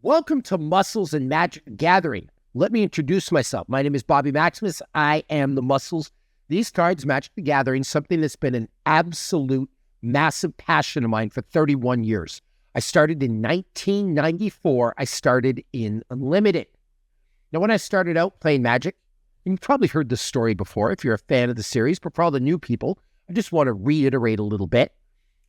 Welcome to Muscles and Magic Gathering. Let me introduce myself. My name is Bobby Maximus. I am the Muscles. These cards, Magic the Gathering, something that's been an absolute massive passion of mine for 31 years. I started in 1994. I started in Unlimited. Now, when I started out playing Magic, and you've probably heard this story before if you're a fan of the series, but for all the new people, I just want to reiterate a little bit.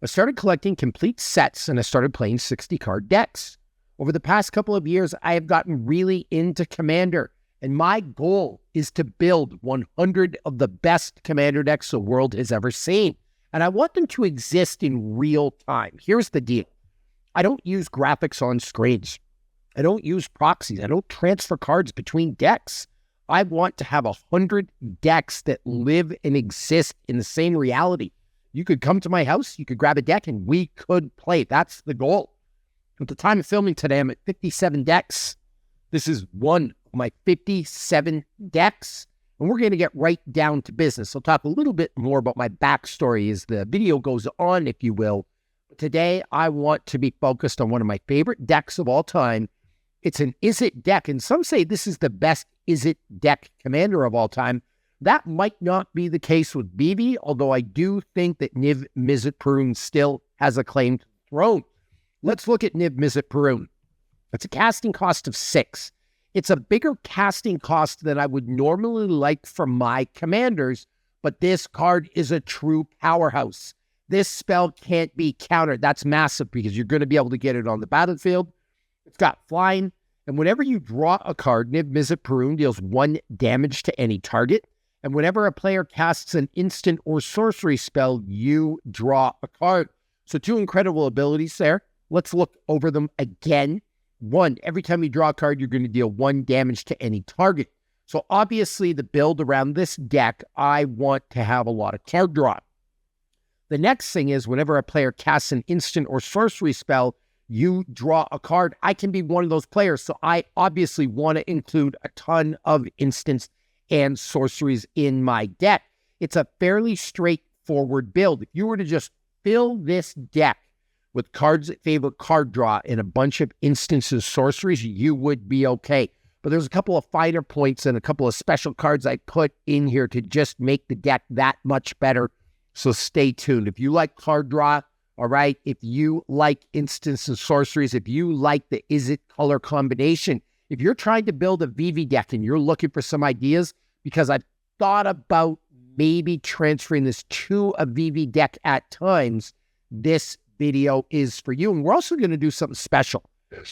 I started collecting complete sets and I started playing 60-card decks. Over the past couple of years, I have gotten really into Commander, and my goal is to build 100 of the best Commander decks the world has ever seen. And I want them to exist in real time. Here's the deal. I don't use graphics on screens. I don't use proxies. I don't transfer cards between decks. I want to have 100 decks that live and exist in the same reality. You could come to my house, you could grab a deck, and we could play. That's the goal. At the time of filming today, I'm at 57 decks. This is one of my 57 decks, and we're going to get right down to business. I'll talk a little bit more about my backstory as the video goes on, if you will. But today, I want to be focused on one of my favorite decks of all time. It's an Izzet deck, and some say this is the best Izzet deck commander of all time. That might not be the case with BB, although I do think that Niv-Mizzet Parun still has a claim to the throne. Let's look at Niv-Mizzet Parun. It's a casting cost of 6. It's a bigger casting cost than I would normally like for my commanders, but this card is a true powerhouse. This spell can't be countered. That's massive because you're going to be able to get it on the battlefield. It's got flying, and whenever you draw a card, Niv-Mizzet Parun deals 1 damage to any target, and whenever a player casts an instant or sorcery spell, you draw a card. So 2 incredible abilities there. Let's look over them again. 1, every time you draw a card, you're going to deal 1 damage to any target. So obviously, the build around this deck, I want to have a lot of card draw. The next thing is whenever a player casts an instant or sorcery spell, you draw a card. I can be one of those players, so I obviously want to include a ton of instants and sorceries in my deck. It's a fairly straightforward build. If you were to just fill this deck with cards that favor card draw and a bunch of instances, sorceries, you would be okay. But there's a couple of finer points and a couple of special cards I put in here to just make the deck that much better. So stay tuned. If you like card draw, all right, if you like instants and sorceries, if you like the Izzet color combination, if you're trying to build a VV deck and you're looking for some ideas, because I've thought about maybe transferring this to a VV deck at times, this video is for you. And we're also going to do something special. A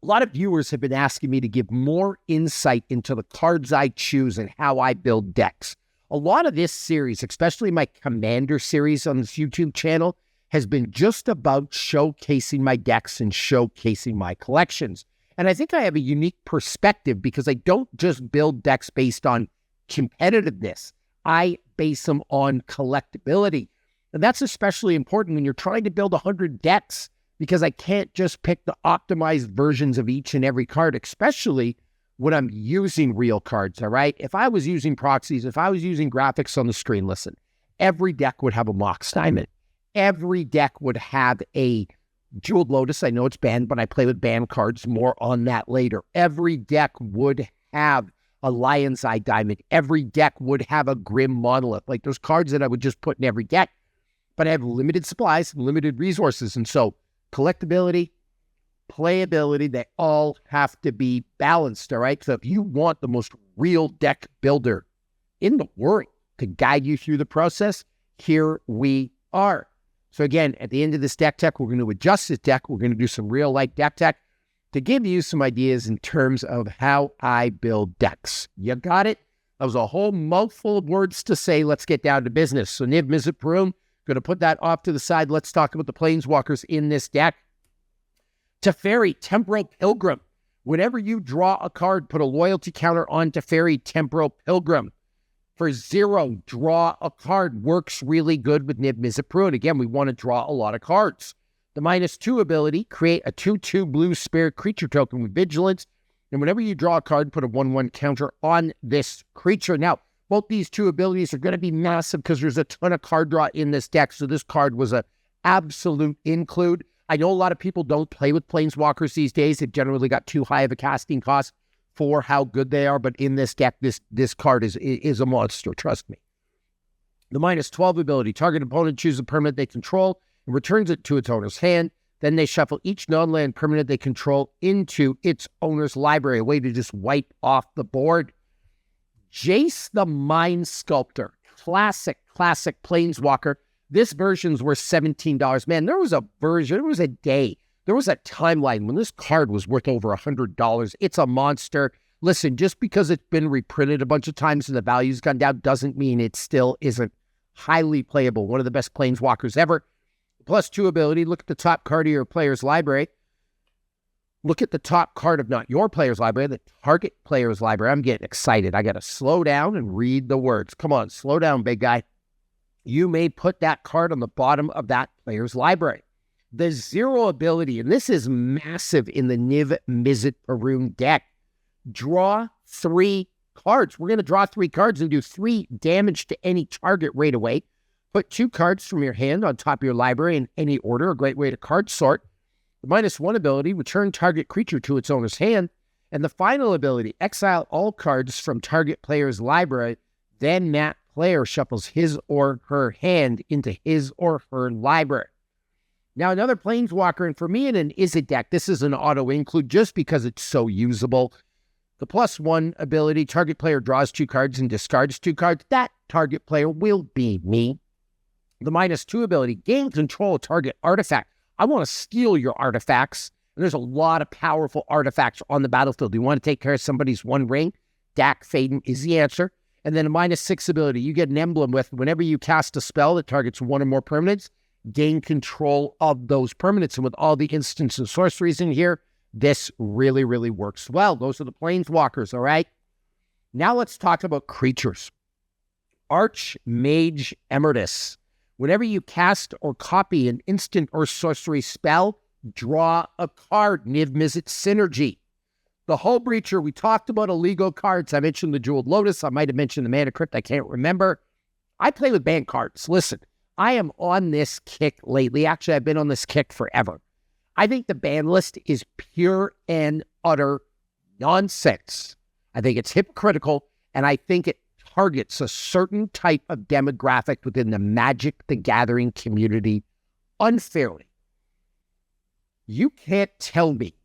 lot of viewers have been asking me to give more insight into the cards I choose and how I build decks. A lot of this series, especially my Commander series on this YouTube channel, has been just about showcasing my decks and showcasing my collections. And I think I have a unique perspective because I don't just build decks based on competitiveness. I base them on collectability. And that's especially important when you're trying to build 100 decks, because I can't just pick the optimized versions of each and every card, especially when I'm using real cards, all right? If I was using proxies, if I was using graphics on the screen, listen, every deck would have a Mox Diamond. Every deck would have a Jeweled Lotus. I know it's banned, but I play with banned cards. More on that later. Every deck would have a Lion's Eye Diamond. Every deck would have a Grim Monolith. Like, there's cards that I would just put in every deck. But I have limited supplies, limited resources. And so collectability, playability, they all have to be balanced, all right? So if you want the most real deck builder in the world to guide you through the process, here we are. So again, at the end of this deck tech, we're going to adjust this deck. We're going to do some real-life deck tech to give you some ideas in terms of how I build decks. You got it? That was a whole mouthful of words to say. Let's get down to business. So Niv-Mizzet Parun, going to put that off to the side. Let's talk about the Planeswalkers in this deck. Teferi, Temporal Pilgrim. Whenever you draw a card, put a loyalty counter on Teferi, Temporal Pilgrim. For 0, draw a card. Works really good with Niv-Mizzet Parun. Again, we want to draw a lot of cards. The -2 ability, create a 2/2 blue spirit creature token with vigilance. And whenever you draw a card, put a 1/1 counter on this creature. Now, both these 2 abilities are going to be massive because there's a ton of card draw in this deck. So this card was an absolute include. I know a lot of people don't play with Planeswalkers these days. They've generally got too high of a casting cost for how good they are. But in this deck, this card is a monster, trust me. The -12 ability. Target opponent chooses a permanent they control and returns it to its owner's hand. Then they shuffle each non-land permanent they control into its owner's library, a way to just wipe off the board. Jace the Mind Sculptor. Classic Planeswalker. This version's worth $17. Man, there was a day, there was a timeline when this card was worth over $100. It's a monster. Listen, just because it's been reprinted a bunch of times and the value's gone down doesn't mean it still isn't highly playable. One of the best Planeswalkers ever. +2 ability, look at the top card of your player's library. Look at the top card of not your player's library, the target player's library. I'm getting excited. I got to slow down and read the words. Come on, slow down, big guy. You may put that card on the bottom of that player's library. The 0 ability, and this is massive in the Niv-Mizzet Parun deck. Draw 3 cards. We're going to draw 3 cards and do 3 damage to any target right away. Put 2 cards from your hand on top of your library in any order, a great way to card sort. The -1 ability, return target creature to its owner's hand. And the final ability, exile all cards from target player's library. Then that player shuffles his or her hand into his or her library. Now, another Planeswalker, and for me in an Izzet deck, this is an auto-include just because it's so usable. The +1 ability, target player draws 2 cards and discards 2 cards. That target player will be me. The -2 ability, gain control of target artifact. I want to steal your artifacts. And there's a lot of powerful artifacts on the battlefield. You want to take care of somebody's One Ring? Dak Faden is the answer. And then a -6 ability, you get an emblem with whenever you cast a spell that targets 1 or more permanents, gain control of those permanents. And with all the instants and sorceries in here, this really, really works well. Those are the Planeswalkers, all right? Now let's talk about creatures. Archmage Emeritus. Whenever you cast or copy an instant or sorcery spell, draw a card. Niv-Mizzet Synergy. The Hull Breacher, we talked about illegal cards. I mentioned the Jeweled Lotus. I might have mentioned the Mana Crypt. I can't remember. I play with banned cards. Listen, I am on this kick lately. Actually, I've been on this kick forever. I think the ban list is pure and utter nonsense. I think it's hypocritical, and I think it targets a certain type of demographic within the Magic the Gathering community unfairly. You can't tell me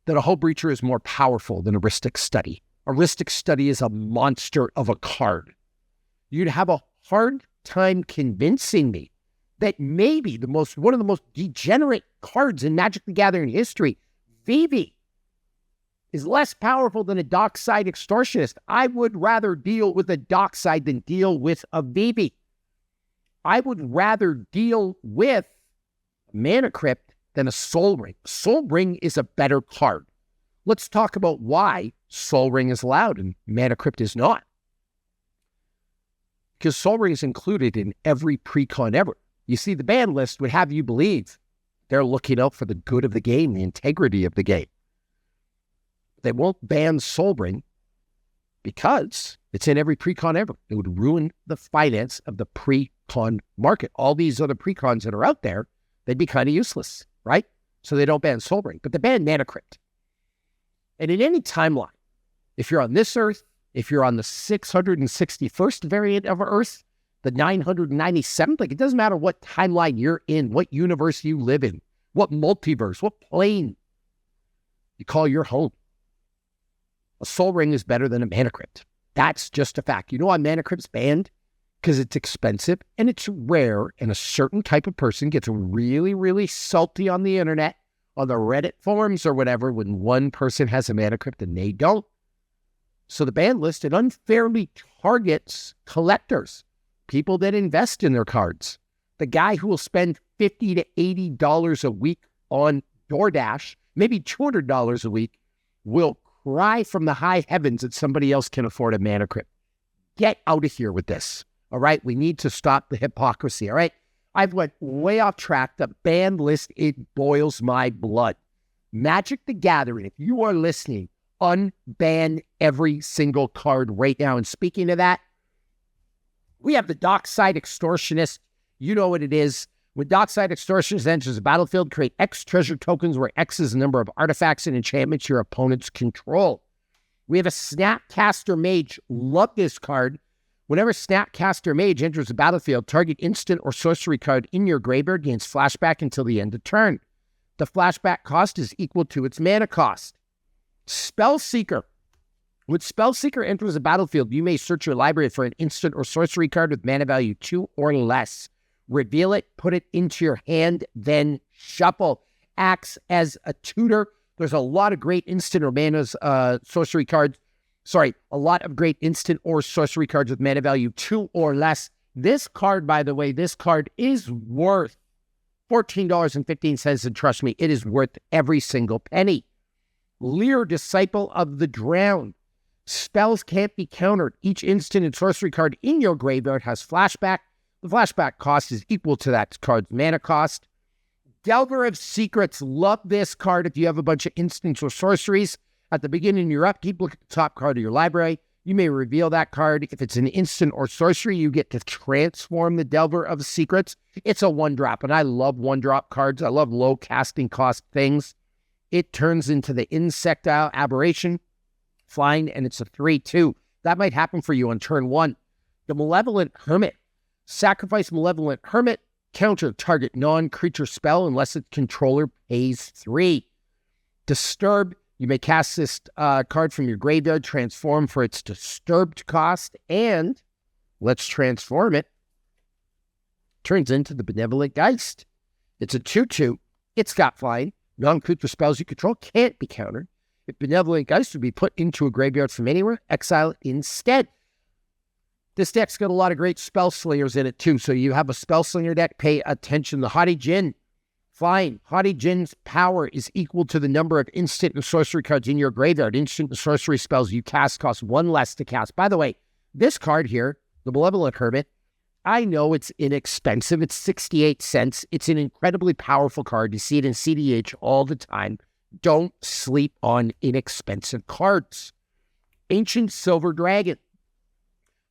that a Hull Breacher is more powerful than Aristic Study. Aristic Study is a monster of a card. You'd have a hard time convincing me that maybe one of the most degenerate cards in Magic the Gathering history, Vivi, is less powerful than a Dockside Extortionist. I would rather deal with a Dockside than deal with a Vivi. I would rather deal with a Mana Crypt than a Soul Ring. Soul Ring is a better card. Let's talk about why Soul Ring is allowed and Mana Crypt is not. Because Soul Ring is included in every precon ever. You see, the ban list would have you believe they're looking out for the good of the game, the integrity of the game. They won't ban Soul Ring because it's in every precon ever. It would ruin the finance of the precon market. All these other precons that are out there, they'd be kind of useless, right? So they don't ban Soul Ring, but they ban Mana Crypt. And in any timeline, if you're on this Earth, if you're on the 661st variant of Earth, the 997th, like it doesn't matter what timeline you're in, what universe you live in, what multiverse, what plane you call your home. A Soul Ring is better than a Mana Crypt. That's just a fact. You know why Mana Crypt's banned? Because it's expensive and it's rare, and a certain type of person gets really, really salty on the internet, on the Reddit forums or whatever, when one person has a Mana Crypt and they don't. So the ban list, it unfairly targets collectors, people that invest in their cards. The guy who will spend $50 to $80 a week on DoorDash, maybe $200 a week, will cry from the high heavens that somebody else can afford a Mana Crypt. Get out of here with this. All right? We need to stop the hypocrisy. All right? I've went way off track. The ban list, it boils my blood. Magic the Gathering, if you are listening, unban every single card right now. And speaking of that, we have the Dockside Extortionist. You know what it is. When Dockside Extortionist enters the battlefield, create X treasure tokens where X is the number of artifacts and enchantments your opponents control. We have a Snapcaster Mage. Love this card. Whenever Snapcaster Mage enters the battlefield, target instant or sorcery card in your graveyard gains flashback until the end of turn. The flashback cost is equal to its mana cost. Spellseeker. When Spellseeker enters the battlefield, you may search your library for an instant or sorcery card with mana value 2 or less. Reveal it, put it into your hand, then shuffle. Acts as a tutor. There's a lot of great instant or sorcery cards. A lot of great instant or sorcery cards with mana value 2 or less. This card, by the way, this card is worth $14.15, and trust me, it is worth every single penny. Leer, Disciple of the Drowned. Spells can't be countered. Each instant and sorcery card in your graveyard has flashback. The flashback cost is equal to that card's mana cost. Delver of Secrets. Love this card if you have a bunch of instants or sorceries. At the beginning of your upkeep, look at the top card of your library. You may reveal that card. If it's an instant or sorcery, you get to transform the Delver of Secrets. It's a 1-drop, and I love 1-drop cards. I love low casting cost things. It turns into the Izzet-style Aberration, flying, and it's a 3/2. That might happen for you on turn 1. The Malevolent Hermit. Sacrifice Malevolent Hermit. Counter target non-creature spell unless its controller pays 3. Disturb. You may cast this card from your graveyard, transform for its disturbed cost, and let's transform it. Turns into the Benevolent Geist. It's a 2/2. It's got flying. Non-creature spells you control can't be countered. If Benevolent Geist would be put into a graveyard from anywhere, exile it instead. This deck's got a lot of great spell slingers in it too, so you have a spell slinger deck, pay attention. The Haughty Djinn. Flying. Haughty Djinn's power is equal to the number of instant and sorcery cards in your graveyard. Instant and sorcery spells you cast cost 1 less to cast. By the way, this card here, the Malevolent Hermit, I know it's inexpensive. It's 68 cents. It's an incredibly powerful card. You see it in CDH all the time. Don't sleep on inexpensive cards. Ancient Silver Dragon.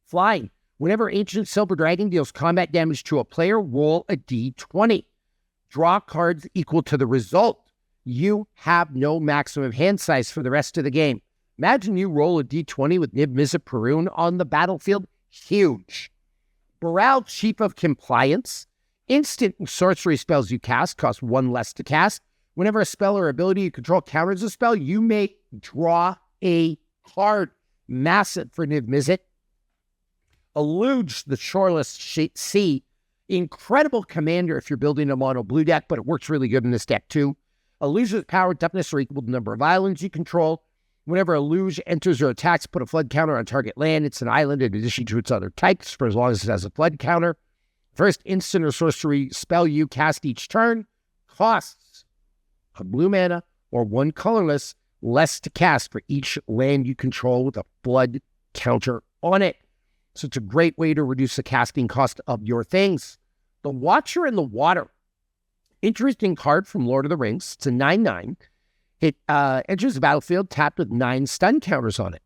Flying. Whenever Ancient Silver Dragon deals combat damage to a player, roll a d20. Draw cards equal to the result. You have no maximum hand size for the rest of the game. Imagine you roll a d20 with Niv-Mizzet Parun on the battlefield. Huge. Baral, Chief of Compliance. Instant sorcery spells you cast cost 1 less to cast. Whenever a spell or ability you control counters a spell, you may draw a card. Massive for Niv-Mizzet. Eluge, the Shoreless Sea. Incredible commander if you're building a mono blue deck, but it works really good in this deck too. Eluge's power and toughness are equal to the number of islands you control. Whenever Eluge enters or attacks, put a flood counter on target land. It's an island in addition to its other types for as long as it has a flood counter. First instant or sorcery spell you cast each turn costs a blue mana or 1 colorless less to cast for each land you control with a flood counter on it. So it's a great way to reduce the casting cost of your things. The Watcher in the Water. Interesting card from Lord of the Rings. It's a 9/9. It enters the battlefield tapped with 9 stun counters on it.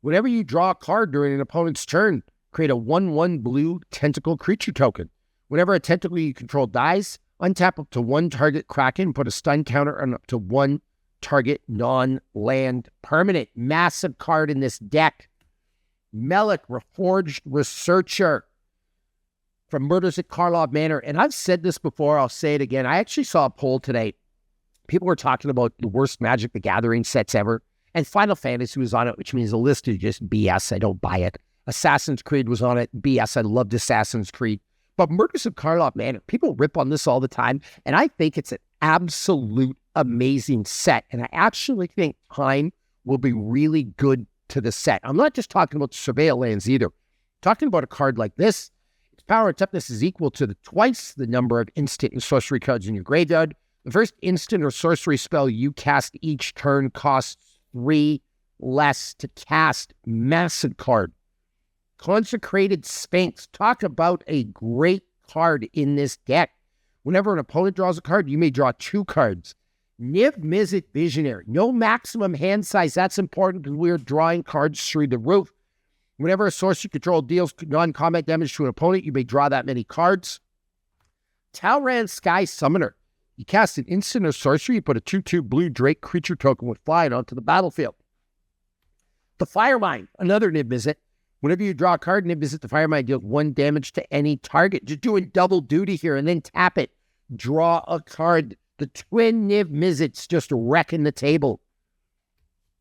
Whenever you draw a card during an opponent's turn, create a 1/1 blue tentacle creature token. Whenever a tentacle you control dies, untap up to 1 target Kraken, put a stun counter on up to 1 target non-land permanent. Massive card in this deck. Melik, Reforged Researcher from Murders at Karlov Manor. And I've said this before, I'll say it again. I actually saw a poll today. People were talking about the worst Magic the Gathering sets ever. And Final Fantasy was on it, which means the list is just BS. I don't buy it. Assassin's Creed was on it. BS. I loved Assassin's Creed. But Murders at Karlov Manor, people rip on this all the time. And I think it's an absolute amazing set. And I actually think time will be really good to the set. I'm not just talking about Surveil lands either. I'm talking about a card like this. Its power and toughness is equal to twice the number of instant and sorcery cards in your graveyard. The first instant or sorcery spell you cast each turn costs 3 less to cast. Massive card. Consecrated Sphinx. Talk about a great card in this deck. Whenever an opponent draws a card, you may draw 2 cards. Niv-Mizzet Visionary. No maximum hand size. That's important because we're drawing cards through the roof. Whenever a sorcery control deals non-combat damage to an opponent, you may draw that many cards. Talran Sky Summoner. You cast an instant or sorcery, you put a 2/2 blue Drake creature token with flying onto the battlefield. The Firemind, another Niv-Mizzet. Whenever you draw a card, Niv-Mizzet the Firemind deals 1 damage to any target. Just doing double duty here, and then tap it. Draw a card. The twin Niv-Mizzets just wrecking the table.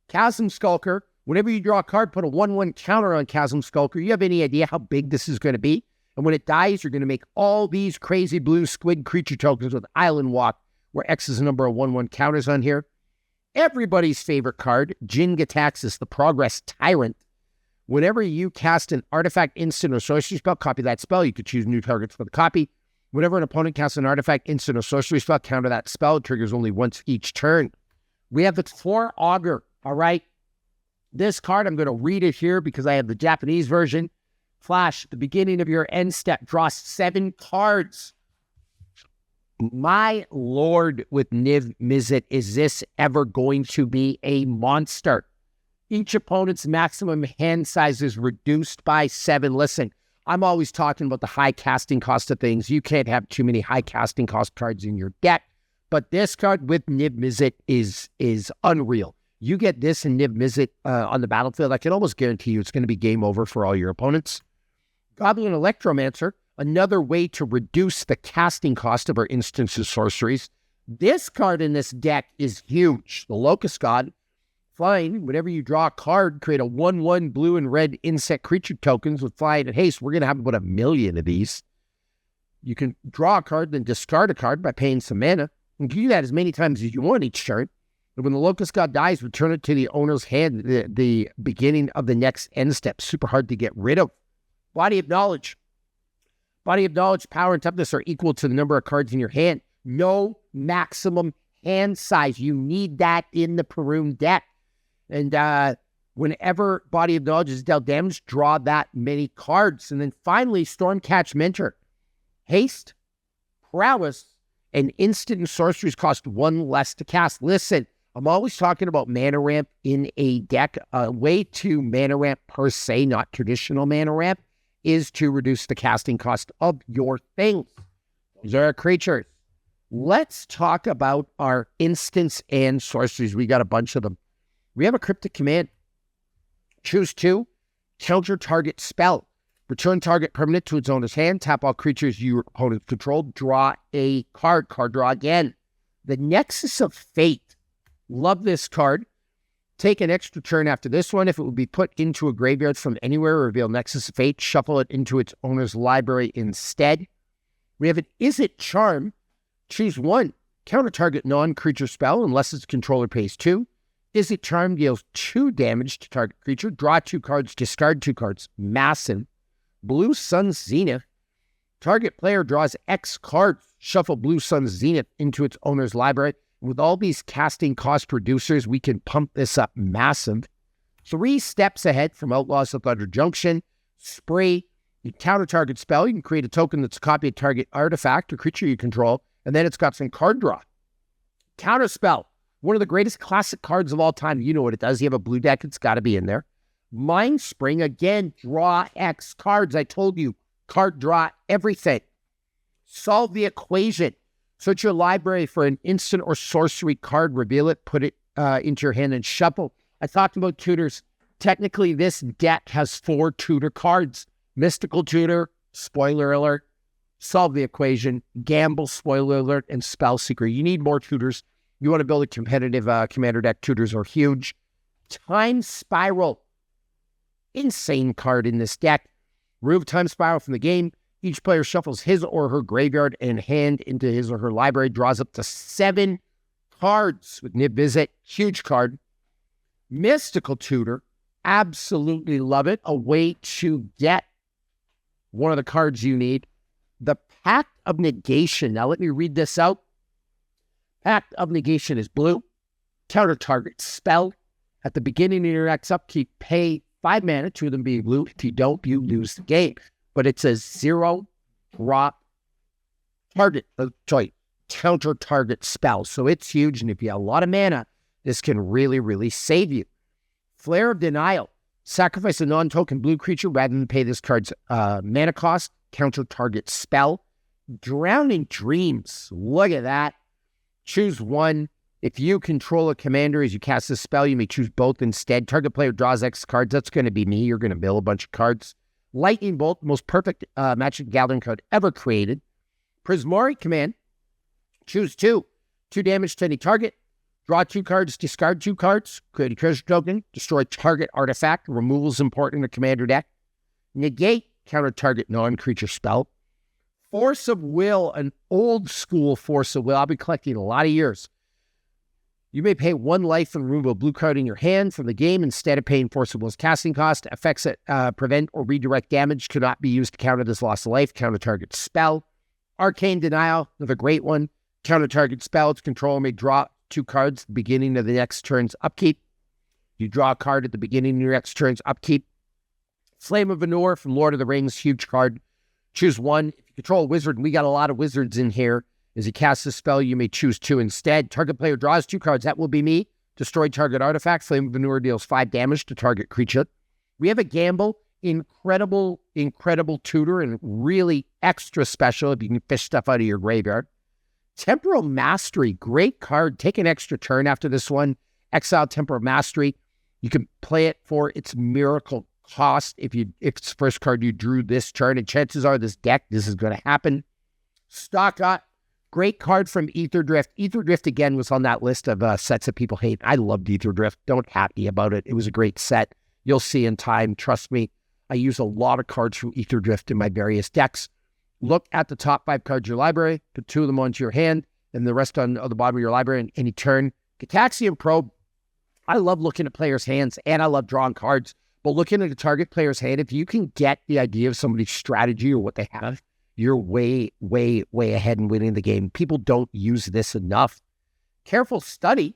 Chasm Skulker. Whenever you draw a card, put a 1/1 counter on Chasm Skulker. You have any idea how big this is going to be? And when it dies, you're going to make all these crazy blue squid creature tokens with Island Walk, where X is the number of 1/1 counters on here. Everybody's favorite card, Jin Gitaxis, the Progress Tyrant. Whenever you cast an artifact, instant, or sorcery spell, copy that spell. You could choose new targets for the copy. Whenever an opponent casts an artifact, instant, or sorcery spell, counter that spell. It triggers only once each turn. We have the Four Augur, all right? This card, I'm going to read it here because I have the Japanese version. Flash, at the beginning of your end step, draw 7 cards. My lord, with Niv-Mizzet, is this ever going to be a monster? Each opponent's maximum hand size is reduced by 7. Listen, I'm always talking about the high casting cost of things. You can't have too many high casting cost cards in your deck. But this card with Niv-Mizzet is unreal. You get this in Niv-Mizzet on the battlefield, I can almost guarantee you it's going to be game over for all your opponents. Goblin Electromancer, another way to reduce the casting cost of our instants and sorceries. This card in this deck is huge. The Locust God. Flying, whenever you draw a card, create a 1/1 blue and red insect creature tokens with flying and haste. We're going to have about 1 million of these. You can draw a card, then discard a card by paying some mana. You can do that as many times as you want each turn. And when the Locust God dies, return it to the owner's hand at the beginning of the next end step. Super hard to get rid of. Body of Knowledge. Body of Knowledge, power, and toughness are equal to the number of cards in your hand. No maximum hand size. You need that in the Parun deck. And whenever Body of Knowledge is dealt damage, draw that many cards. And then finally, Stormcatch Mentor. Haste, prowess, and instant and sorceries cost 1 less to cast. Listen, I'm always talking about mana ramp in a deck. A way to mana ramp per se, not traditional mana ramp, is to reduce the casting cost of your things. Those are our creatures. Let's talk about our instants and sorceries. We got a bunch of them. We have a Cryptic Command. Choose 2. Counter target spell. Return target permanent to its owner's hand. Tap all creatures your opponent controlled. Draw a card. Card draw again. The Nexus of Fate. Love this card. Take an extra turn after this one. If it would be put into a graveyard from anywhere, reveal Nexus of Fate. Shuffle it into its owner's library instead. We have an Izzet Charm. Choose 1. Counter target non-creature spell unless its controller pays 2. Izzet Charm deals 2 damage to target creature. Draw 2 cards, discard 2 cards. Massive. Blue Sun's Zenith. Target player draws X cards. Shuffle Blue Sun's Zenith into its owner's library. With all these casting cost reducers, we can pump this up massive. 3 steps ahead from Outlaws of Thunder Junction. Spree. You counter target spell. You can create a token that's a copy of target artifact or creature you control. And then it's got some card draw. Counter spell. One of the greatest classic cards of all time. You know what it does. You have a blue deck, it's got to be in there. Mind Spring, again, draw X cards. I told you, card draw everything. Solve the equation. Search your library for an instant or sorcery card, reveal it, put it into your hand, and shuffle. I talked about tutors. Technically, this deck has 4 tutor cards. Mystical Tutor, spoiler alert, Solve the Equation, Gamble, spoiler alert, and Spell Seeker. You need more tutors. You want to build a competitive commander deck. Tutors are huge. Time Spiral. Insane card in this deck. Remove Time Spiral from the game. Each player shuffles his or her graveyard and hand into his or her library. Draws up to 7 cards with Niv-Mizzet. Huge card. Mystical Tutor. Absolutely love it. A way to get one of the cards you need. The Pact of Negation. Now let me read this out. Pact of Negation is blue. Counter target spell. At the beginning of your next upkeep, pay 5 mana, 2 of them being blue. If you don't, you lose the game. But it's a 0-drop counter target spell. So it's huge. And if you have a lot of mana, this can really, really save you. Flare of Denial. Sacrifice a non-token blue creature rather than pay this card's mana cost. Counter target spell. Drowning Dreams. Look at that. Choose one. If you control a commander as you cast a spell, you may choose both instead. Target player draws X cards. That's going to be me. You're going to mill a bunch of cards. Lightning Bolt, most perfect Magic Gathering card ever created. Prismari command. Choose two. 2 damage to any target. Draw 2 cards, discard 2 cards. Create a treasure token. Destroy target artifact. Removal is important in a commander deck. Negate, counter target non-creature spell. Force of Will, an old school Force of Will. I'll be collecting a lot of years. You may pay 1 life and remove a blue card in your hand from the game instead of paying Force of Will's casting cost. Effects that prevent or redirect damage cannot be used to counter this loss of life. Counter target spell. Arcane Denial, another great one. Counter target spell. Its controller may draw 2 cards at the beginning of the next turn's upkeep. You draw a card at the beginning of your next turn's upkeep. Flame of Vanur from Lord of the Rings, huge card. Choose one. If you control a wizard, and we got a lot of wizards in here, as he casts a spell, you may choose 2 instead. Target player draws 2 cards. That will be me. Destroy target artifact. Flame of Vanur deals 5 damage to target creature. We have a gamble. Incredible tutor and really extra special if you can fish stuff out of your graveyard. Temporal Mastery. Great card. Take an extra turn after this one. Exile Temporal Mastery. You can play it for its miracle cost if it's the first card you drew this turn, and chances are this is going to happen. Stock Up. Great card from Ether Drift. Ether Drift, again, was on that list of sets that people hate. I loved Ether Drift. Don't at me about it. It was a great set. You'll see in time. Trust me. I use a lot of cards from Ether Drift in my various decks. Look at the top 5 cards of your library. Put 2 of them onto your hand, and the rest on the bottom of your library in any turn. Gitaxian Probe. I love looking at players' hands, and I love drawing cards. But looking at a target player's hand, if you can get the idea of somebody's strategy or what they have, you're way ahead in winning the game. People don't use this enough. Careful Study.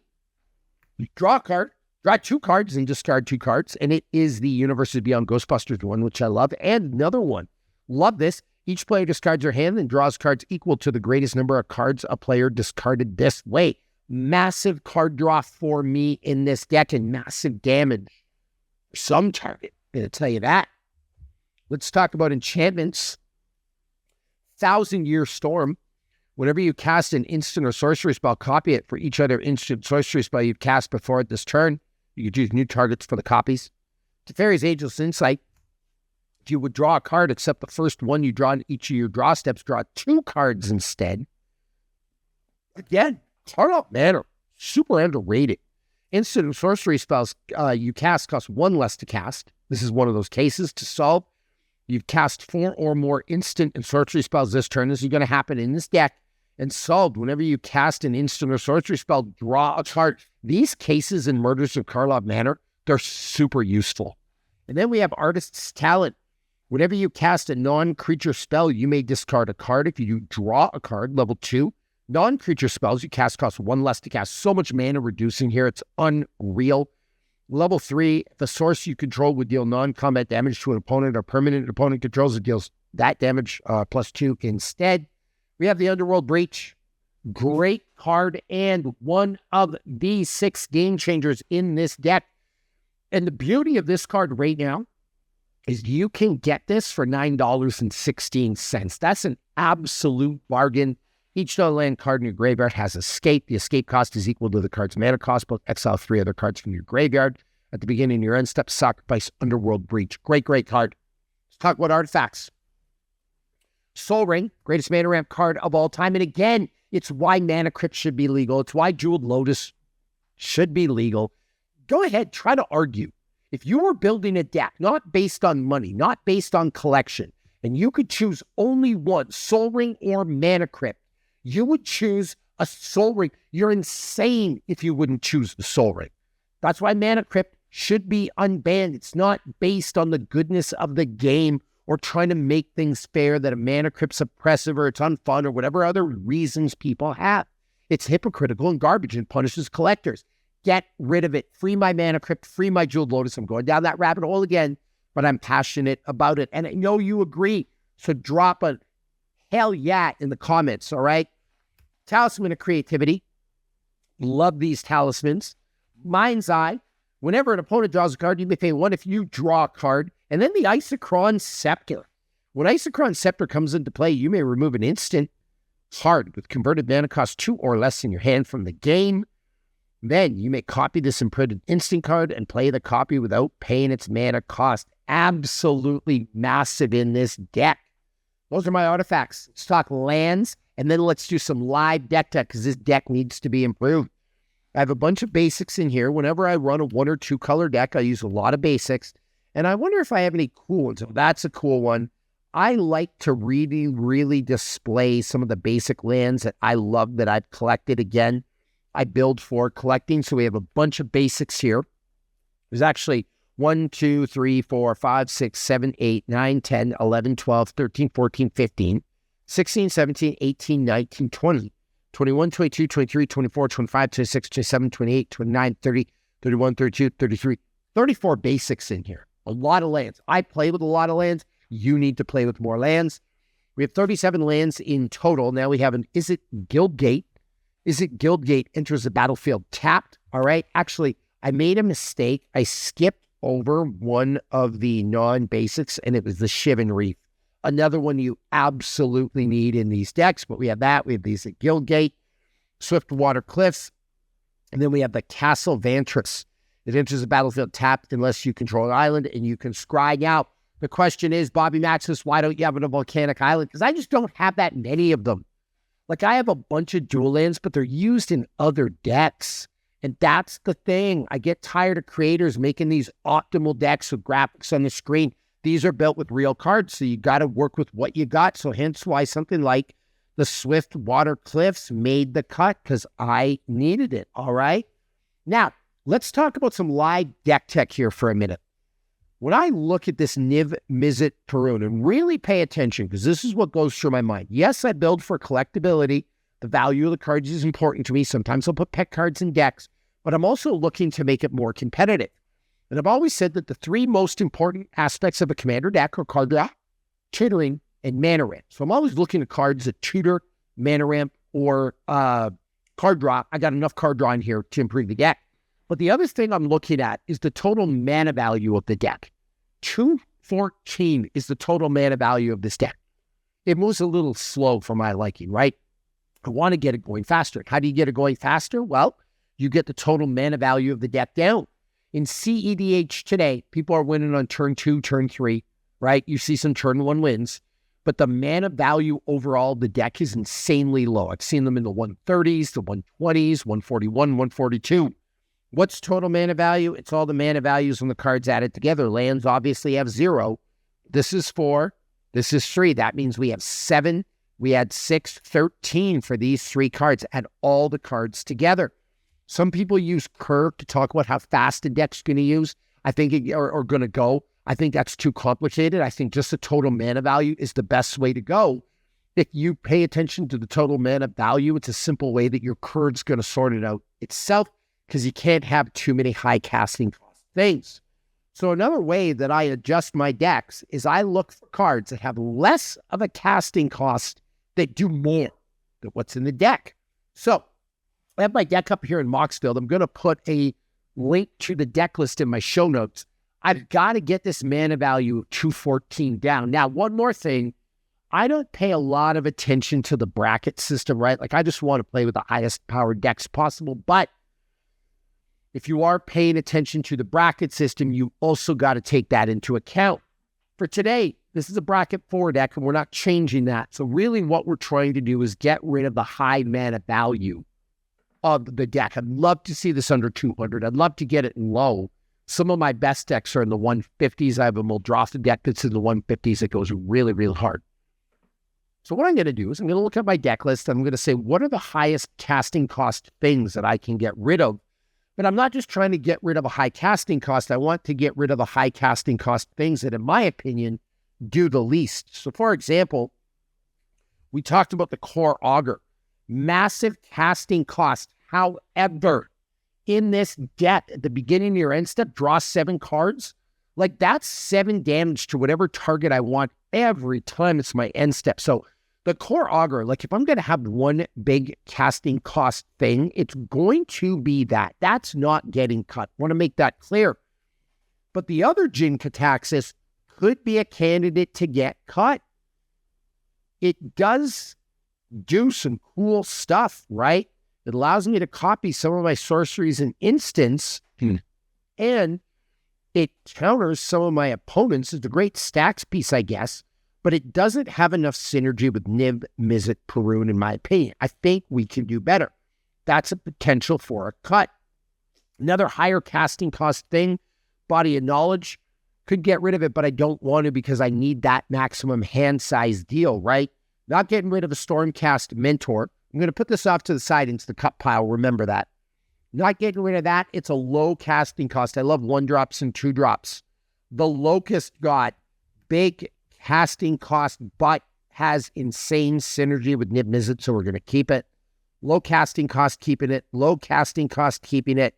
You draw a card, draw 2 cards, and discard 2 cards. And it is the Universes Beyond Ghostbusters one, which I love. And another one. Love this. Each player discards their hand and draws cards equal to the greatest number of cards a player discarded this way. Massive card draw for me in this deck and massive damage for some target. I'm going to tell you that. Let's talk about enchantments. 1,000-Year Storm. Whenever you cast an instant or sorcery spell, copy it for each other instant sorcery spell you've cast before it this turn. You could use new targets for the copies. Teferi's Ageless Insight. If you would draw a card, except the first one you draw in each of your draw steps, draw 2 cards instead. Again, card out mana. Super underrated. Instant and sorcery spells you cast cost 1 less to cast. This is one of those cases to solve. You've cast 4 or more instant and sorcery spells this turn. This is going to happen in this deck. And solved, whenever you cast an instant or sorcery spell, draw a card. These cases in Murders of Karlov Manor, they're super useful. And then we have Artist's Talent. Whenever you cast a non-creature spell, you may discard a card. If you draw a card, level 2, non-creature spells you cast cost 1 less to cast. So much mana reducing here. It's unreal. Level 3, if a source you control would deal non-combat damage to an opponent or permanent opponent controls, it deals that damage plus 2 instead. We have the Underworld Breach. Great card and one of the 6 game changers in this deck. And the beauty of this card right now is you can get this for $9.16. That's an absolute bargain. Each non-land card in your graveyard has Escape. The Escape cost is equal to the card's mana cost, but exile 3 other cards from your graveyard. At the beginning of your end step, sacrifice Underworld Breach. Great card. Let's talk about artifacts. Soul Ring, greatest mana ramp card of all time. And again, it's why Mana Crypt should be legal. It's why Jeweled Lotus should be legal. Go ahead, try to argue. If you were building a deck, not based on money, not based on collection, and you could choose only one, Soul Ring or Mana Crypt, you would choose a Soul Ring. You're insane if you wouldn't choose the Soul Ring. That's why Mana Crypt should be unbanned. It's not based on the goodness of the game or trying to make things fair that a Mana Crypt's oppressive or it's unfun or whatever other reasons people have. It's hypocritical and garbage and punishes collectors. Get rid of it. Free my Mana Crypt, free my Jeweled Lotus. I'm going down that rabbit hole again, but I'm passionate about it. And I know you agree. So drop a hell yeah in the comments, all right? Talisman of Creativity. Love these talismans. Mind's Eye. Whenever an opponent draws a card, you may pay 1 if you draw a card. And then the Isochron Scepter. When Isochron Scepter comes into play, you may remove an instant card with converted mana cost 2 or less in your hand from the game. Then you may copy this imprinted instant card and play the copy without paying its mana cost. Absolutely massive in this deck. Those are my artifacts. Let's talk lands, and then let's do some live deck because this deck needs to be improved. I have a bunch of basics in here. Whenever I run a 1 or 2 color deck, I use a lot of basics, and I wonder if I have any cool ones. Oh, that's a cool one. I like to really, really display some of the basic lands that I love that I've collected. Again, I build for collecting, so we have a bunch of basics here. There's actually 1, 2, 3, 4, 5, 6, 7, 8, 9, 10, 11, 12, 13, 14, 15, 16, 17, 18, 19, 20, 21, 22, 23, 24, 25, 26, 27, 28, 29, 30, 31, 32, 33, 34 basics in here. A lot of lands. I play with a lot of lands. You need to play with more lands. We have 37 lands in total. Now we have an Izzet Guildgate. Izzet Guildgate enters the battlefield tapped. All right. Actually, I made a mistake. I skipped over one of the non-basics, and it was the Shivan Reef. Another one you absolutely need in these decks, but we have that. We have these at Guildgate, Swiftwater Cliffs, and then we have the Castle Vantress. It enters the battlefield tapped unless you control an island, and you can scry. Now, the question is, Bobby Maximus, why don't you have a volcanic island? Because I just don't have that many of them. Like, I have a bunch of dual lands, but they're used in other decks. And that's the thing. I get tired of creators making these optimal decks with graphics on the screen. These are built with real cards, so you got to work with what you got. So hence why something like the Swiftwater Cliffs made the cut, because I needed it, all right? Now, let's talk about some live deck tech here for a minute. When I look at this Niv-Mizzet Parun, and really pay attention, because this is what goes through my mind. Yes, I build for collectability. The value of the cards is important to me. Sometimes I'll put pet cards in decks, but I'm also looking to make it more competitive. And I've always said that the 3 most important aspects of a commander deck are card draw, tutoring, and mana ramp. So I'm always looking at cards that tutor, mana ramp, or card draw. I got enough card draw in here to improve the deck. But the other thing I'm looking at is the total mana value of the deck. 214 is the total mana value of this deck. It moves a little slow for my liking, right? I want to get it going faster. How do you get it going faster? Well, you get the total mana value of the deck down. In CEDH today, people are winning on turn 2, turn 3, right? You see some turn 1 wins, but the mana value overall of the deck is insanely low. I've seen them in the 130s, the 120s, 141, 142. What's total mana value? It's all the mana values on the cards added together. Lands obviously have 0. This is 4. This is 3. That means we have 7. We had 6, 13 for these 3 cards. Add all the cards together. Some people use curve to talk about how fast the deck's going to use. I think or going to go. I think that's too complicated. I think just the total mana value is the best way to go. If you pay attention to the total mana value, it's a simple way that your card's going to sort it out itself, because you can't have too many high casting cost things. So another way that I adjust my decks is I look for cards that have less of a casting cost that do more than what's in the deck. So I have my deck up here in Moxfield. I'm going to put a link to the deck list in my show notes. I've got to get this mana value of 214 down. Now, one more thing. I don't pay a lot of attention to the bracket system, right? Like, I just want to play with the highest powered decks possible, but if you are paying attention to the bracket system, you also got to take that into account. For today, this is a bracket 4 deck, and we're not changing that. So really what we're trying to do is get rid of the high mana value of the deck. I'd love to see this under 200. I'd love to get it low. Some of my best decks are in the 150s. I have a Muldrotha deck that's in the 150s. It goes really, really hard. So what I'm going to do is I'm going to look at my deck list. I'm going to say, what are the highest casting cost things that I can get rid of? But I'm not just trying to get rid of a high casting cost. I want to get rid of the high casting cost things that, in my opinion, do the least. So, for example, we talked about the Core Augur. Massive casting cost. However, in this deck, at the beginning of your end step, draw 7 cards. Like, that's 7 damage to whatever target I want every time it's my end step. So the Core Augur, like, if I'm going to have one big casting cost thing, it's going to be that. That's not getting cut. I want to make that clear. But the other Jin-Kataxis could be a candidate to get cut. It does do some cool stuff, right? It allows me to copy some of my sorceries and instants, and it counters some of my opponents. It's a great stacks piece, I guess, but it doesn't have enough synergy with Niv-Mizzet Parun, in my opinion. I think we can do better. That's a potential for a cut. Another higher casting cost thing, Body of Knowledge. Could get rid of it, but I don't want to because I need that maximum hand size deal, right? Not getting rid of a Stormcast Mentor. I'm going to put this off to the side into the cut pile. Remember that. Not getting rid of that. It's a low casting cost. I love 1-drops and 2-drops. The Locust God, big casting cost, but has insane synergy with Niv-Mizzet, so we're going to keep it. Low casting cost, keeping it. Low casting cost, keeping it.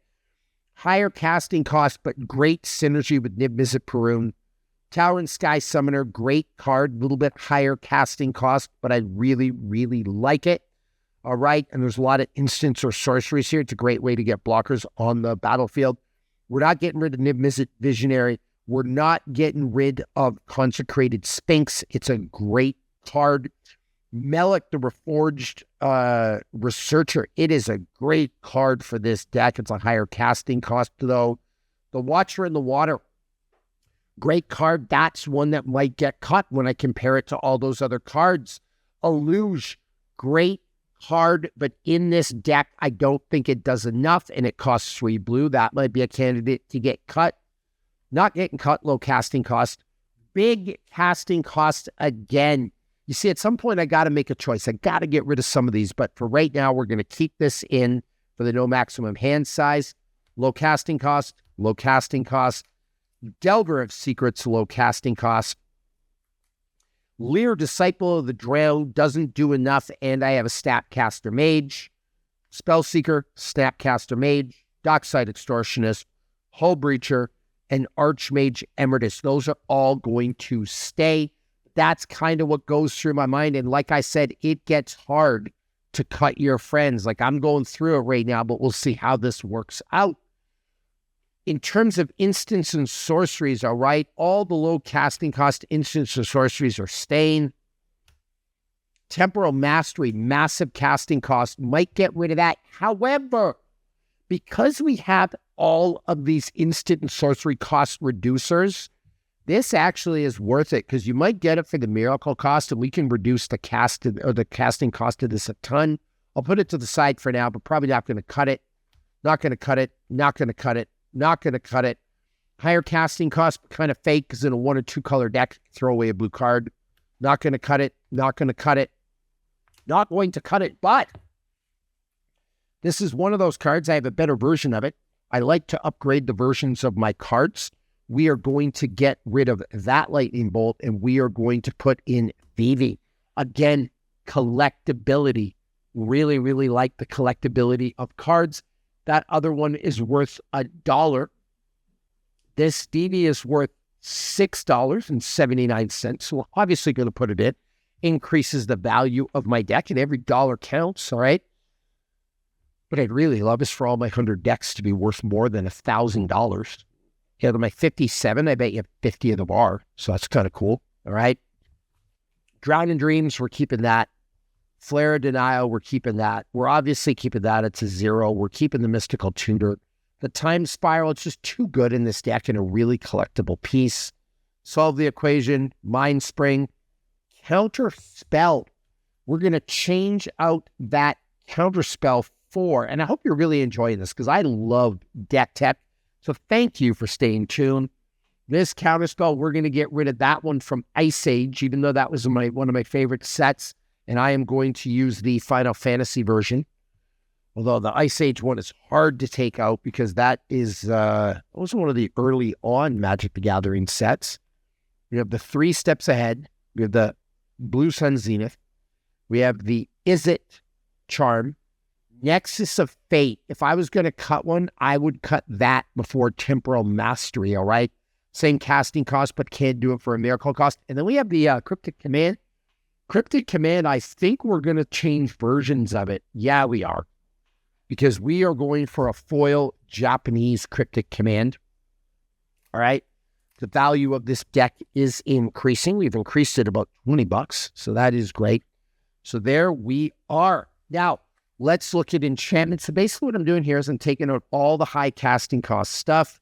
Higher casting cost, but great synergy with Niv-Mizzet Parun. Towering Sky Summoner, great card, a little bit higher casting cost, but I really, really like it. All right, and there's a lot of instants or sorceries here. It's a great way to get blockers on the battlefield. We're not getting rid of Niv-Mizzet Visionary. We're not getting rid of Consecrated Sphinx. It's a great card. Melik, the Reforged Researcher. It is a great card for this deck. It's a higher casting cost, though. The Watcher in the Water. Great card. That's one that might get cut when I compare it to all those other cards. Illuge. Great card, but in this deck, I don't think it does enough, and it costs 3 blue. That might be a candidate to get cut. Not getting cut, low casting cost. Big casting cost again. You see, at some point, I got to make a choice. I got to get rid of some of these, but for right now, we're going to keep this in for the no maximum hand size. Low casting cost, low casting cost. Delver of Secrets, low casting cost. Lear, Disciple of the Drowned, doesn't do enough, and I have a Snapcaster Mage. Spellseeker, Snapcaster Mage, Dockside Extortionist, Hull Breacher, and Archmage Emeritus. Those are all going to stay. That's kind of what goes through my mind, and like I said, it gets hard to cut your friends. Like, I'm going through it right now, but we'll see how this works out. In terms of instants and sorceries, all right, all the low casting cost instants and sorceries are staying. Temporal Mastery, massive casting cost, might get rid of that. However, because we have all of these instant and sorcery cost reducers, this actually is worth it because you might get it for the miracle cost, and we can reduce the casting cost of this a ton. I'll put it to the side for now, but probably not going to cut it. Not going to cut it. Not going to cut it. Not going to cut it. Higher casting cost, kind of fake because in a 1 or 2 color deck, throw away a blue card. Not going to cut it. Not going to cut it. Not going to cut it, but this is one of those cards. I have a better version of it. I like to upgrade the versions of my cards. We are going to get rid of that Lightning Bolt, and we are going to put in Vivi. Again, collectability. Really, really like the collectability of cards. That other one is worth $1. This Stevie is worth $6.79. So we're obviously going to put it in. Increases the value of my deck, and every dollar counts, all right? What I'd really love is for all my 100 decks to be worth more than $1,000. Yeah, my 57, I bet you 50 of them are. So that's kind of cool, all right? Drowning Dreams, we're keeping that. Flare of Denial, we're keeping that. We're obviously keeping that. It's a 0. We're keeping the Mystical Tutor. The Time Spiral, it's just too good in this deck and a really collectible piece. Solve the Equation, Mind Spring. Counter Spell. We're going to change out that Counter Spell for, and I hope you're really enjoying this because I love deck tech. So thank you for staying tuned. This Counter Spell, we're going to get rid of that one from Ice Age, even though that was one of my favorite sets. And I am going to use the Final Fantasy version. Although the Ice Age one is hard to take out because that is also one of the early on Magic the Gathering sets. We have the 3 Steps Ahead. We have the Blue Sun Zenith. We have the Izzet Charm. Nexus of Fate. If I was going to cut one, I would cut that before Temporal Mastery, all right? Same casting cost, but can't do it for a miracle cost. And then we have the Cryptic Command. Cryptic Command, I think we're going to change versions of it. Yeah, we are. Because we are going for a foil Japanese Cryptic Command. All right? The value of this deck is increasing. We've increased it about $20, so that is great. So there we are. Now, let's look at enchantments. So basically what I'm doing here is I'm taking out all the high casting cost stuff.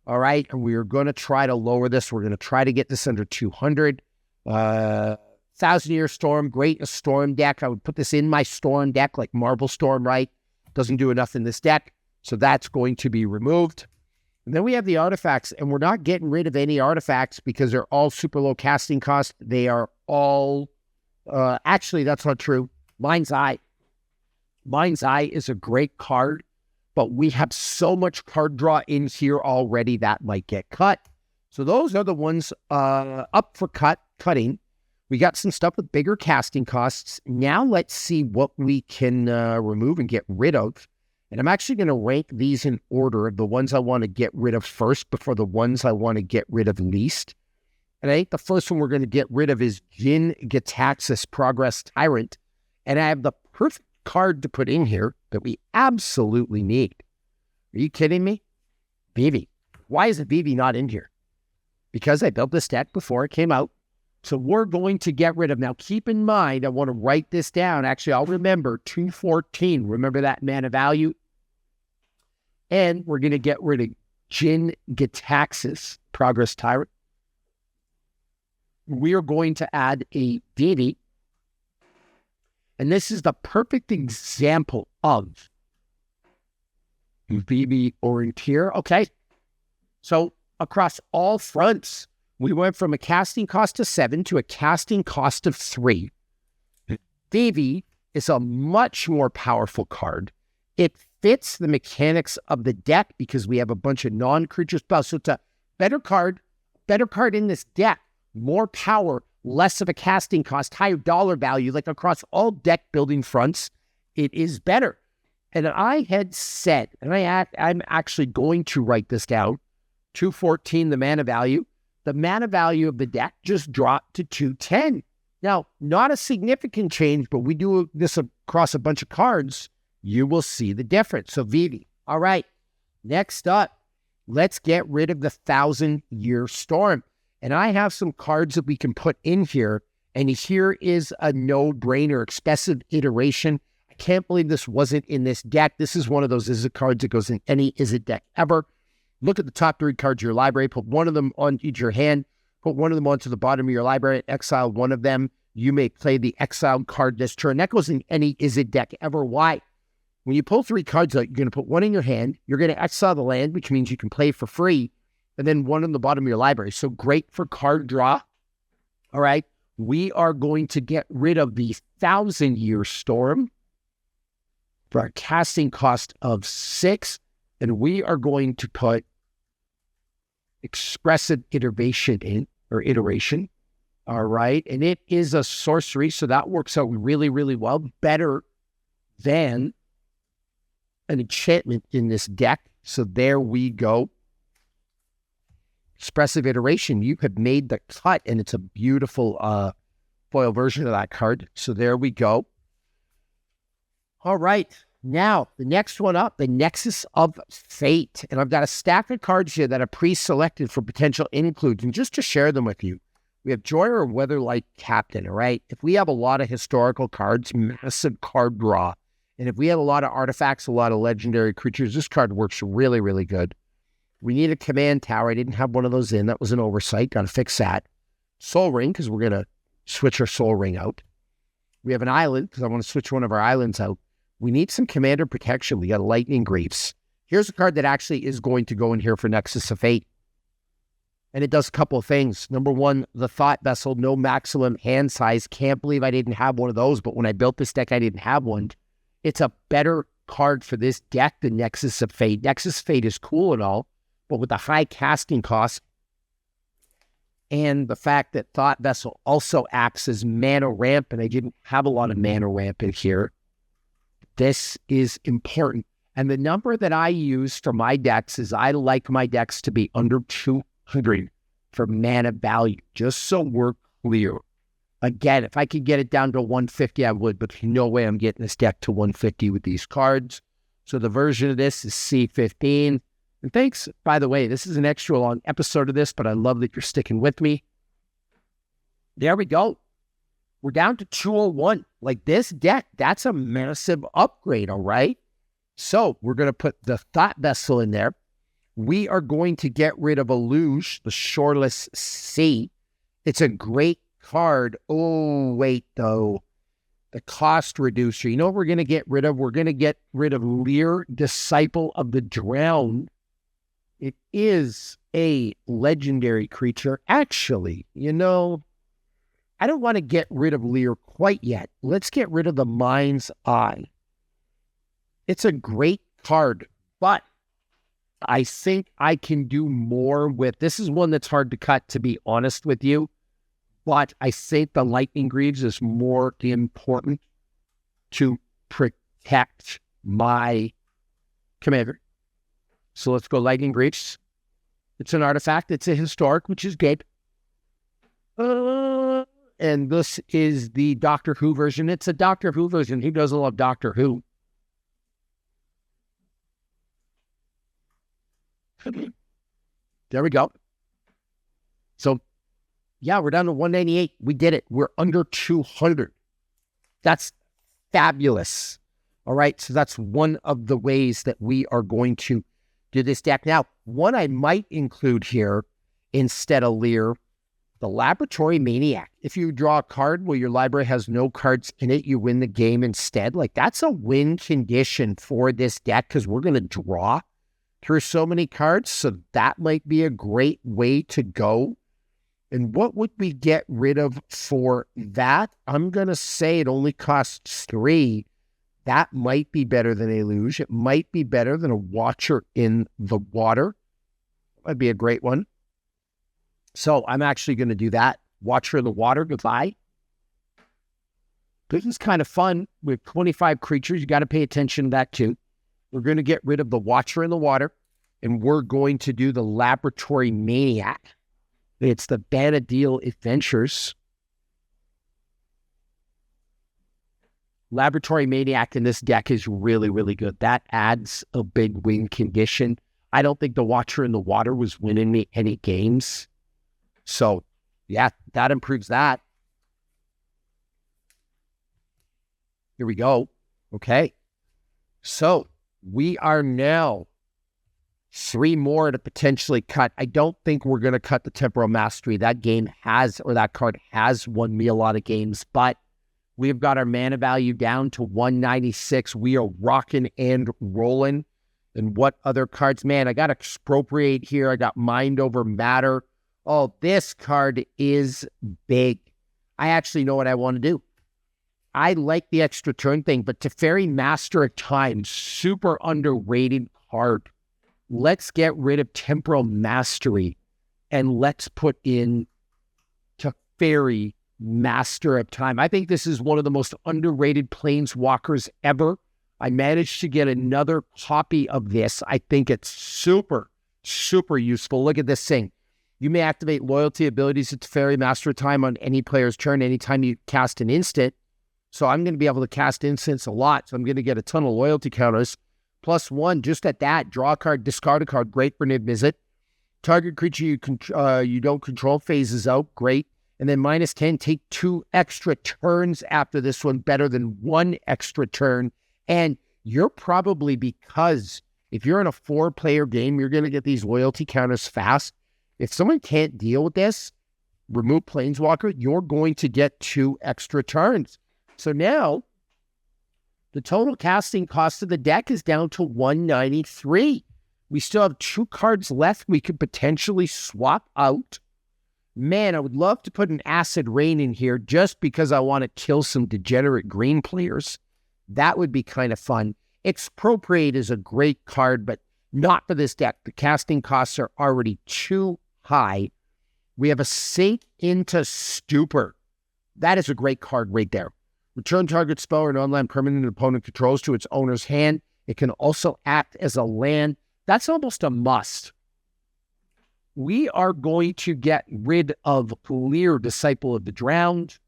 All right, and we are going to try to lower this. We're going to try to get this under 200. 1,000-Year Storm, great a storm deck. I would put this in my storm deck like Marble Storm, right? Doesn't do enough in this deck, so that's going to be removed. And then we have the artifacts, and we're not getting rid of any artifacts because they're all super low casting cost. They are all, actually, that's not true. Mind's Eye. Mind's Eye is a great card, but we have so much card draw in here already that might get cut. So those are the ones up for cutting. We got some stuff with bigger casting costs. Now let's see what we can remove and get rid of. And I'm actually going to rank these in order of the ones I want to get rid of first before the ones I want to get rid of least. And I think the first one we're going to get rid of is Jin Gitaxias, Progress Tyrant. And I have the perfect card to put in here that we absolutely need. Are you kidding me? Vivi. Why is Vivi not in here? Because I built this deck before it came out. So we're going to get rid of, now keep in mind, I want to write this down. Actually, I'll remember 214. Remember that mana value? And we're going to get rid of Jin Gitaxias, Progress Tyrant. We are going to add a Vivi. And this is the perfect example of Vivi Orienteer. Okay. So across all fronts, we went from a casting cost of 7 to a casting cost of 3. Vivi is a much more powerful card. It fits the mechanics of the deck because we have a bunch of non-creature spells. So it's a better card in this deck. More power, less of a casting cost, higher dollar value. Like across all deck building fronts, it is better. And I had said, and I'm actually going to write this down, 214, the mana value. The mana value of the deck just dropped to 210. Now, not a significant change, but we do this across a bunch of cards, you will see the difference. So Vivi. All right, next up, let's get rid of the 1,000-Year Storm. And I have some cards that we can put in here, and here is a no-brainer, Expressive Iteration. I can't believe this wasn't in this deck. This is one of those Izzet cards that goes in any Izzet deck ever. Look at the top 3 cards of your library, put one of them on your hand, put one of them onto the bottom of your library, exile one of them. You may play the exiled card this turn. That goes in any Izzet deck ever. Why? When you pull 3 cards out, you're going to put one in your hand, you're going to exile the land, which means you can play for free, and then one on the bottom of your library. So great for card draw. All right. We are going to get rid of the 1,000-Year Storm for a casting cost of 6. And we are going to put Expressive Iteration in, or Iteration. All right. And it is a sorcery, so that works out really, really well. Better than an enchantment in this deck. So there we go. Expressive Iteration. You have made the cut, and it's a beautiful foil version of that card. So there we go. All right. Now, the next one up, the Nexus of Fate. And I've got a stack of cards here that are pre-selected for potential includes. And just to share them with you, we have Joy or Weatherlight Captain, all right? If we have a lot of historical cards, massive card draw. And if we have a lot of artifacts, a lot of legendary creatures, this card works really, really good. We need a command tower. I didn't have one of those in. That was an oversight. Got to fix that. Soul Ring, because we're going to switch our Soul Ring out. We have an island, because I want to switch one of our islands out. We need some commander protection. We got Lightning Greaves. Here's a card that actually is going to go in here for Nexus of Fate. And it does a couple of things. Number one, the Thought Vessel, no maximum hand size. Can't believe I didn't have one of those, but when I built this deck, I didn't have one. It's a better card for this deck than Nexus of Fate. Nexus of Fate is cool and all, but with the high casting cost and the fact that Thought Vessel also acts as mana ramp, and I didn't have a lot of mana ramp in here, this is important. And the number that I use for my decks is I like my decks to be under 200 for mana value, just so we're clear. Again, if I could get it down to 150, I would, but there's no way I'm getting this deck to 150 with these cards. So the version of this is C15. And thanks, by the way, this is an extra long episode of this, but I love that you're sticking with me. There we go. We're down to 201. Like this deck, that's a massive upgrade, all right? So we're going to put the Thought Vessel in there. We are going to get rid of Illuge, the Shoreless Sea. It's a great card. Oh, wait, though. The cost reducer. You know what we're going to get rid of? We're going to get rid of Lear, Disciple of the Drowned. It is a legendary creature. Actually, you know, I don't want to get rid of Lear quite yet. Let's get rid of the Mind's Eye. It's a great card, but I think I can do more with... This is one that's hard to cut, to be honest with you. But I think the Lightning Greaves is more important to protect my commander. So let's go Lightning Greaves. It's an artifact. It's a historic, which is good. And this is the Doctor Who version. It's a Doctor Who version. Who doesn't love Doctor Who? There we go. So, yeah, we're down to 198. We did it. We're under 200. That's fabulous. All right, so that's one of the ways that we are going to do this deck. Now, one I might include here instead of Lear, the Laboratory Maniac. If you draw a card where your library has no cards in it, you win the game instead. Like, that's a win condition for this deck because we're going to draw through so many cards. So that might be a great way to go. And what would we get rid of for that? I'm going to say it only costs 3. That might be better than a Luge. It might be better than a Watcher in the Water. That'd be a great one. So I'm actually going to do that. Watcher in the Water, goodbye. This is kind of fun. With 25 creatures, you got to pay attention to that too. We're going to get rid of the Watcher in the Water, and we're going to do the Laboratory Maniac. It's the Vanadil Adventures. Laboratory Maniac in this deck is really, really good. That adds a big win condition. I don't think the Watcher in the Water was winning me any games. So, yeah, that improves that. Here we go. Okay. So, we are now 3 more to potentially cut. I don't think we're going to cut the Temporal Mastery. That game has, or that card has won me a lot of games, but we've got our mana value down to 196. We are rocking and rolling. And what other cards? Man, I got Expropriate here. I got Mind Over Matter. Oh, this card is big. I actually know what I want to do. I like the extra turn thing, but Teferi Master of Time, super underrated card. Let's get rid of Temporal Mastery and let's put in Teferi Master of Time. I think this is one of the most underrated planeswalkers ever. I managed to get another copy of this. I think it's super, super useful. Look at this thing. You may activate loyalty abilities at Teferi Master of Time on any player's turn anytime you cast an instant. So I'm going to be able to cast instants a lot. So I'm going to get a ton of loyalty counters. +1 just at that. Draw a card, discard a card. Great for Niv-Mizzet. Target creature you don't control phases out. Great. And then -10, take 2 extra turns after this one. Better than 1 extra turn. And you're probably, because if you're in a 4-player game, you're going to get these loyalty counters fast. If someone can't deal with this, remove Planeswalker, you're going to get 2 extra turns. So now, the total casting cost of the deck is down to 193. We still have 2 cards left we could potentially swap out. Man, I would love to put an Acid Rain in here just because I want to kill some degenerate green players. That would be kind of fun. Expropriate is a great card, but not for this deck. The casting costs are already too high. We have a Sink into Stupor. That is a great card right there. Return target spell or an online permanent an opponent controls to its owner's hand. It can also act as a land. That's almost a must. We are going to get rid of Lear, Disciple of the Drowned.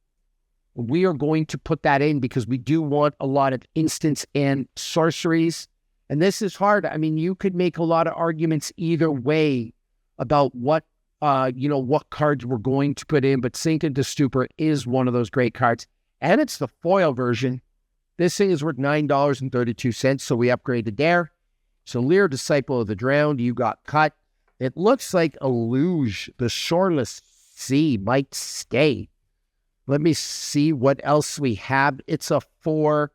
We are going to put that in because we do want a lot of instants and sorceries. And this is hard. I mean, you could make a lot of arguments either way about what cards we're going to put in, but Sink into Stupor is one of those great cards. And it's the foil version. This thing is worth $9.32, so we upgraded there. So Lear, Disciple of the Drowned, you got cut. It looks like a luge. The Shoreless Sea might stay. Let me see what else we have. It's a 4.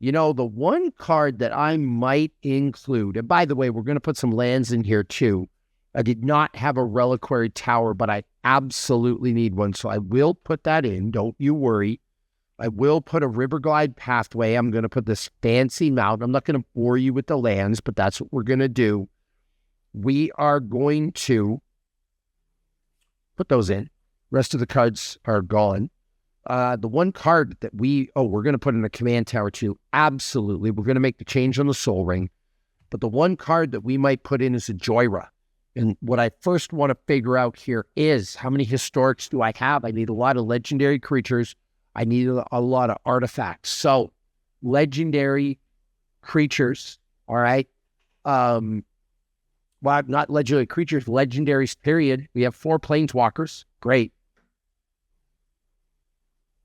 The one card that I might include, and by the way, we're going to put some lands in here too. I did not have a Reliquary Tower, but I absolutely need one, so I will put that in. Don't you worry. I will put a Riverglide Pathway. I'm going to put this fancy mountain. I'm not going to bore you with the lands, but that's what we're going to do. We are going to put those in. Rest of the cards are gone. The one card that we're going to put in a Command Tower too. Absolutely. We're going to make the change on the Soul Ring. But the one card that we might put in is a Joyra. And what I first want to figure out here is how many historics do I have? I need a lot of legendary creatures. I need a lot of artifacts. So legendary creatures, all right? Well, not legendary creatures, legendaries, period. We have 4 planeswalkers. Great.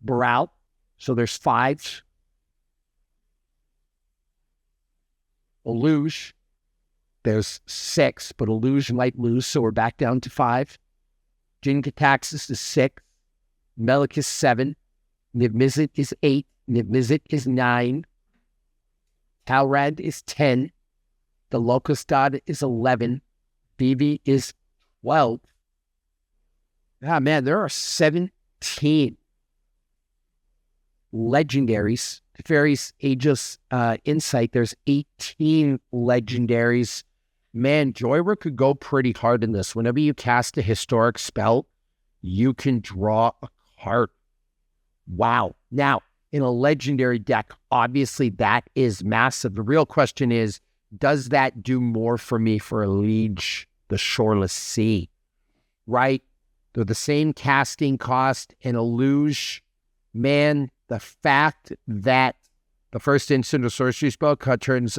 Baral. So there's 5. Eluge. There's 6, but Eluge might lose, so we're back down to 5. Jin-Gitaxias is 6. Melik is 7. Niv-Mizzet is 8. Niv-Mizzet is 9. Talrand is 10. The Locust God is 11. Vivi is 12. Ah, man, there are 17 legendaries. Fairies Aegis Insight, there's 18 legendaries. Man, Joyra could go pretty hard in this. Whenever you cast a historic spell, you can draw a card. Wow. Now, in a legendary deck, obviously that is massive. The real question is, does that do more for me for a Liege, the Shoreless Sea? Right? They're the same casting cost. And a Luge, man, the fact that the first instant or sorcery spell turns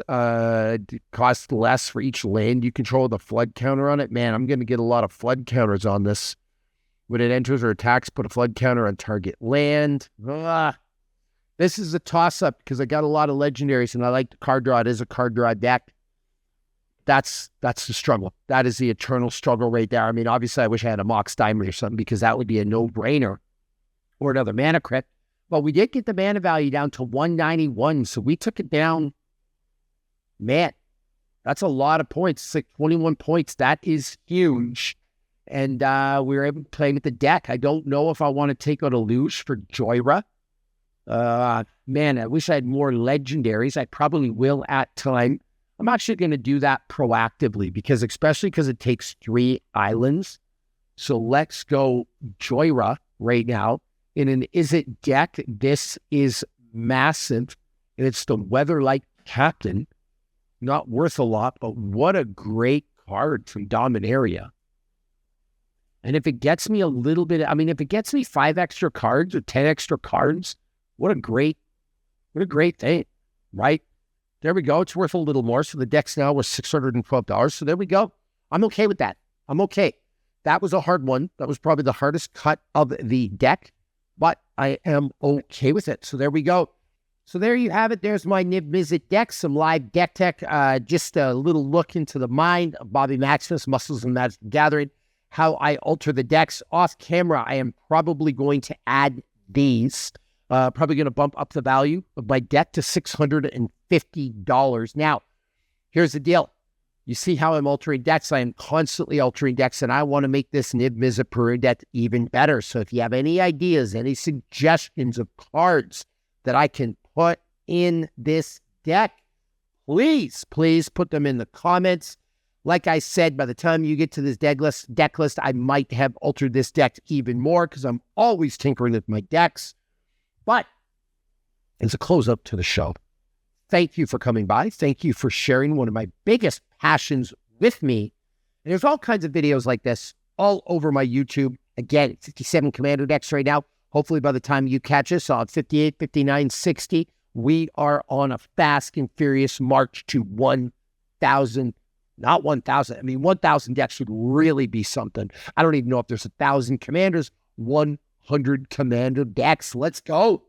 costs less for each land you control with a flood counter on it. Man, I'm going to get a lot of flood counters on this. When it enters or attacks, put a flood counter on target land. This is a toss-up because I got a lot of legendaries and I like the card draw. It is a card draw deck. That's the struggle. That is the eternal struggle right there. I mean, obviously I wish I had a Mox Diamond or something because that would be a no-brainer. Or another mana crypt. But we did get the mana value down to 191, so we took it down. Man, that's a lot of points. It's like 21 points. That is huge. And we were able to play with the deck. I don't know if I want to take out a Luge for Joyra. Man, I wish I had more legendaries. I probably will at time. I'm actually going to do that proactively especially because it takes 3 islands. So let's go Joyra right now. In an Izzet deck, this is massive. And it's the Weatherlight Captain. Not worth a lot, but what a great card from Dominaria. And if it gets me a little bit, if it gets me 5 extra cards or 10 extra cards, what a great thing, right? There we go. It's worth a little more. So the deck's now worth $612. So there we go. I'm okay with that. I'm okay. That was a hard one. That was probably the hardest cut of the deck. But I am okay with it. So there we go. So there you have it. There's my Niv-Mizzet deck, some live deck tech. Just a little look into the mind of Bobby Maximus, Muscles and Magic Gathering, how I alter the decks. Off camera, I am probably going to add these. Probably going to bump up the value of my deck to $650. Now, here's the deal. You see how I'm altering decks? I am constantly altering decks, and I want to make this Niv-Mizzet Parun deck even better. So if you have any ideas, any suggestions of cards that I can put in this deck, please put them in the comments. Like I said, by the time you get to this deck list, I might have altered this deck even more because I'm always tinkering with my decks. But as a close-up to the show, thank you for coming by. Thank you for sharing one of my biggest passions with me. And there's all kinds of videos like this all over my YouTube. Again, 57 Commander decks right now. Hopefully by the time you catch us, I'll have 58, 59, 60. We are on a fast and furious march to 1,000, not 1,000. I mean, 1,000 decks would really be something. I don't even know if there's 1,000 commanders, 100 commander decks. Let's go.